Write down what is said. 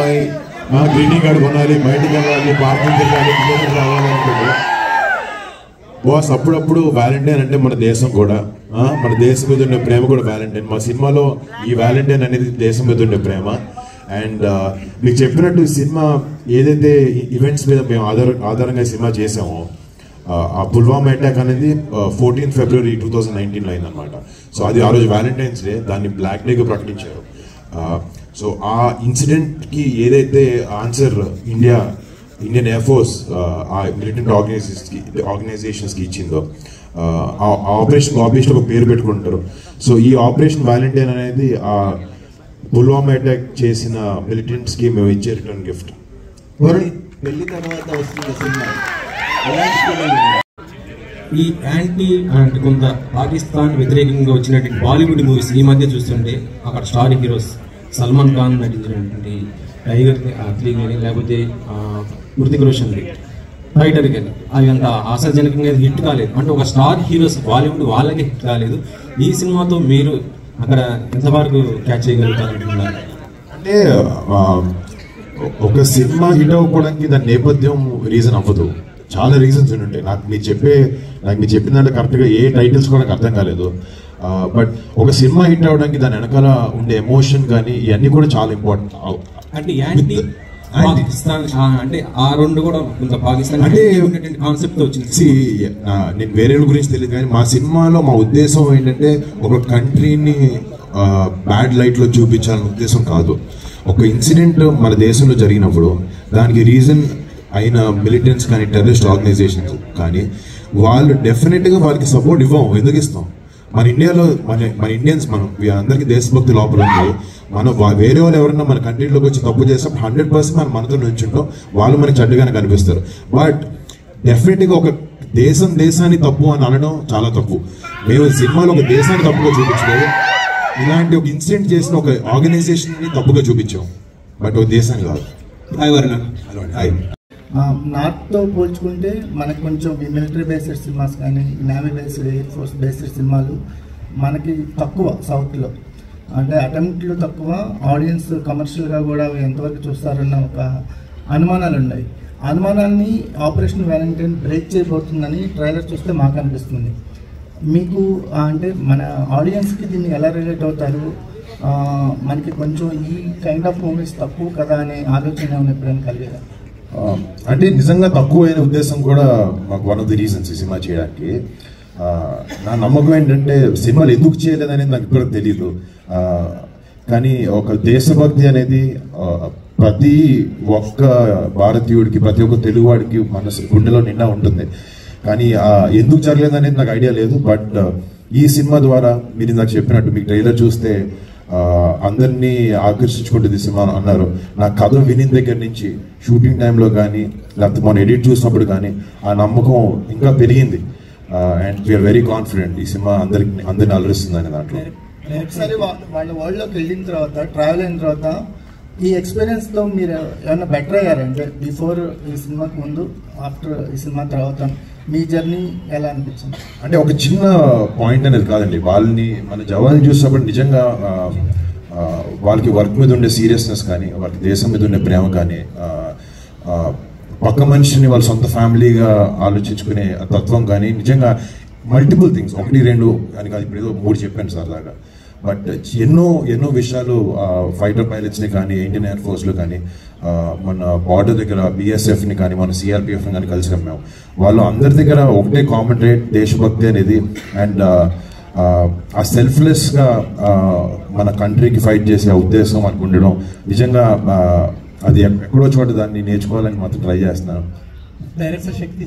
Greening card కొనాలి, బయటికి వెళ్ళాలి, పార్కింగ్ వెళ్ళాలి, కిలోమీటర్ రావాలనుకుంటే బాస్ అప్పుడప్పుడు వ్యాలంటైన్ అంటే మన దేశం కూడా, మన దేశం మీద ఉండే ప్రేమ కూడా వ్యాలంటైన్. మా సినిమాలో ఈ వ్యాలంటైన్ అనేది దేశం మీద ఉండే ప్రేమ. అండ్ మీకు చెప్పినట్టు ఈ సినిమా ఏదైతే ఈవెంట్స్ మీద మేము ఆధారంగా సినిమా చేసామో, ఆ పుల్వామా అటాక్ అనేది 14 ఫిబ్రవరి 2019 అయిందనమాట. సో అది ఆ రోజు వ్యాలంటైన్స్ డే, దాన్ని బ్లాక్ డేగా ప్రకటించారు. సో ఆ ఇన్సిడెంట్కి ఏదైతే ఆన్సర్ ఇండియన్ ఎయిర్ ఫోర్స్ ఆ మిలిటెంట్ ఆర్గనైజేషన్స్కి ఇచ్చిందో, ఆపరేషన్ ఆబ్వియస్లీ ఒక పేరు పెట్టుకుంటారు. సో ఈ ఆపరేషన్ వ్యాలంటైన్ అనేది ఆ పుల్వామా అటాక్ చేసిన మిలిటెంట్స్కి మేము ఇచ్చే రిటర్న్ గిఫ్ట్. పెళ్లి తర్వాత వస్తున్న సినిమా ఈ యాంటీ అండ్ కొంత పాకిస్తాన్ వ్యతిరేకంగా వచ్చినటువంటి బాలీవుడ్ మూవీస్ ఈ మధ్య చూస్తుంటే అక్కడ స్టార్ హీరోస్ సల్మాన్ ఖాన్ నటించినటువంటి టైగర్ అత్లీ కానీ, లేకపోతే హృతిక్ రోషన్ ఫైటర్ కానీ, అవి అంత ఆశాజనకంగా హిట్ కాలేదు. అంటే ఒక స్టార్ హీరోస్ బాలీవుడ్ వాళ్ళకి హిట్ కాలేదు. ఈ సినిమాతో మీరు అక్కడ ఎంతవరకు క్యాచ్ చేయగలుగుతారు? అంటే ఒక సినిమా హిట్ అవ్వడానికి దాని నేపథ్యం రీజన్ అవ్వదు, చాలా రీజన్స్ ఉంటాయి. నాకు మీరు చెప్పిన దాంట్లో కరెక్ట్గా ఏ టైటిల్స్ కూడా నాకు అర్థం కాలేదు. బట్ ఒక సినిమా హిట్ అవ్వడానికి దాని వెనకాల ఉండే ఎమోషన్ కానీ ఇవన్నీ కూడా చాలా ఇంపార్టెంట్. అంటే యాంటీ పాకిస్తాన్ అంటే ఆ రెండు కూడా కొంత పాకిస్తాన్ అంటే కాన్సెప్ట్ వచ్చింది. నేను వేరే గురించి తెలియదు, కానీ మా సినిమాలో మా ఉద్దేశం ఏంటంటే ఒక కంట్రీని బ్యాడ్ లైట్లో చూపించాలనే ఉద్దేశం కాదు. ఒక ఇన్సిడెంట్ మన దేశంలో జరిగినప్పుడు దానికి రీజన్ అయిన మిలిటెంట్స్ కానీ, టెర్రరిస్ట్ ఆర్గనైజేషన్స్ కానీ, వాళ్ళు డెఫినెట్గా వాళ్ళకి సపోర్ట్ ఇవ్వం. ఎందుకు ఇస్తాం? మన ఇండియాలో మన ఇండియన్స్ అందరికీ దేశభక్తి లోపల ఉంది. మనం వేరే వాళ్ళు ఎవరన్నా మన కంట్రీలోకి వచ్చి తప్పు చేసినప్పుడు 100% మనం మనతో నుంచుంటాం, వాళ్ళు మనకి చెడ్డగానే కనిపిస్తారు. బట్ డెఫినెట్గా ఒక దేశాన్ని తప్పు అని అనడం చాలా తప్పు. మేము సినిమాలో ఒక దేశాన్ని తప్పుగా చూపించలేదు, ఇలాంటి ఒక ఇన్సిడెంట్ చేసిన ఒక ఆర్గనైజేషన్ని తప్పుగా చూపించాం, బట్ ఒక దేశాన్ని కాదు. నార్త్తో పోల్చుకుంటే మనకు కొంచెం మిలిటరీ బేస్డ్ సినిమాస్ కానీ, navy based, air force based సినిమాలు మనకి తక్కువ సౌత్లో. అంటే అటెంప్ట్లు తక్కువ, ఆడియన్స్ కమర్షియల్గా కూడా ఎంతవరకు చూస్తారన్న ఒక అనుమానాలు ఉన్నాయి. అనుమానాన్ని ఆపరేషన్ వ్యాలంటైన్ బ్రేక్ చేయబోతుందని ట్రైలర్ చూస్తే మాకు అనిపిస్తుంది. మీకు అంటే మన ఆడియన్స్కి దీన్ని ఎలా రిలేట్ అవుతారు? మనకి కొంచెం ఈ కైండ్ ఆఫ్ మూవీస్ తక్కువ కదా అనే ఆలోచన ఎప్పుడైనా కలిగేదా? అంటే నిజంగా తక్కువైన ఉద్దేశం కూడా మాకు వన్ ఆఫ్ ది రీజన్స్ ఈ సినిమా చేయడానికి. నా నమ్మకం ఏంటంటే సినిమాలు ఎందుకు చేయలేదనేది నాకు ఇప్పుడు తెలియదు, కానీ ఒక దేశభక్తి అనేది ప్రతి ఒక్క భారతీయుడికి, ప్రతి ఒక్క తెలుగువాడికి మనసు గుండెలో నిండా ఉంటుంది. కానీ ఎందుకు జరగలేదు అనేది నాకు ఐడియా లేదు. బట్ ఈ సినిమా ద్వారా మీరు నాకు చెప్పినట్టు మీకు ట్రైలర్ చూస్తే అందరినీ ఆకర్షించుకుంటుంది సినిమా అన్నారు. నా కథ విని దగ్గర నుంచి షూటింగ్ టైంలో కానీ, లేకపోతే మనం ఎడిట్ చూసినప్పుడు కానీ ఆ నమ్మకం ఇంకా పెరిగింది. అండ్ వీఆర్ వెరీ కాన్ఫిడెంట్ ఈ సినిమా అందరిని అలరిస్తుంది అనే దాంట్లో. ఒకసారి వాళ్ళ వరల్డ్లోకి వెళ్ళిన తర్వాత, ట్రావెల్ అయిన తర్వాత ఈ ఎక్స్పీరియన్స్తో మీరు ఏమైనా బెటర్ అయ్యారంటే బిఫోర్ ఈ సినిమాకి ముందు, ఆఫ్టర్ ఈ సినిమా తర్వాత మీ జర్నీ ఎలా అనిపించింది? అంటే ఒక చిన్న పాయింట్ అనేది కాదండి, వాళ్ళని మన జవాన్ చూసినప్పుడు నిజంగా వాళ్ళకి వర్క్ మీద ఉండే సీరియస్నెస్ కానీ, వాళ్ళకి దేశం మీద ఉండే ప్రేమ కానీ, పక్క మనిషిని వాళ్ళ సొంత ఫ్యామిలీగా ఆలోచించుకునే తత్వం కానీ, నిజంగా మల్టిపుల్ థింగ్స్, 1, 2 అని కాదు, ఇప్పుడు ఏదో 3 చెప్పాను సరదాగా. బట్ ఎన్నో విషయాలు ఫైటర్ పైలట్స్ని కానీ, ఇండియన్ ఎయిర్ ఫోర్స్లో కానీ, మన బార్డర్ దగ్గర BSFని కానీ, మన CRPFని కానీ కలిసాం మేము. వాళ్ళు అందరి దగ్గర ఒకటే కామన్ రేట్ దేశభక్తి అనేది. అండ్ ఆ సెల్ఫ్లెస్గా మన కంట్రీకి ఫైట్ చేసే ఉద్దేశం మనకు ఉండడం నిజంగా అది ఎక్కడో చోట దాన్ని నేర్చుకోవాలని మాత్రం ట్రై చేస్తున్నాను. డైరెక్టర్ శక్తి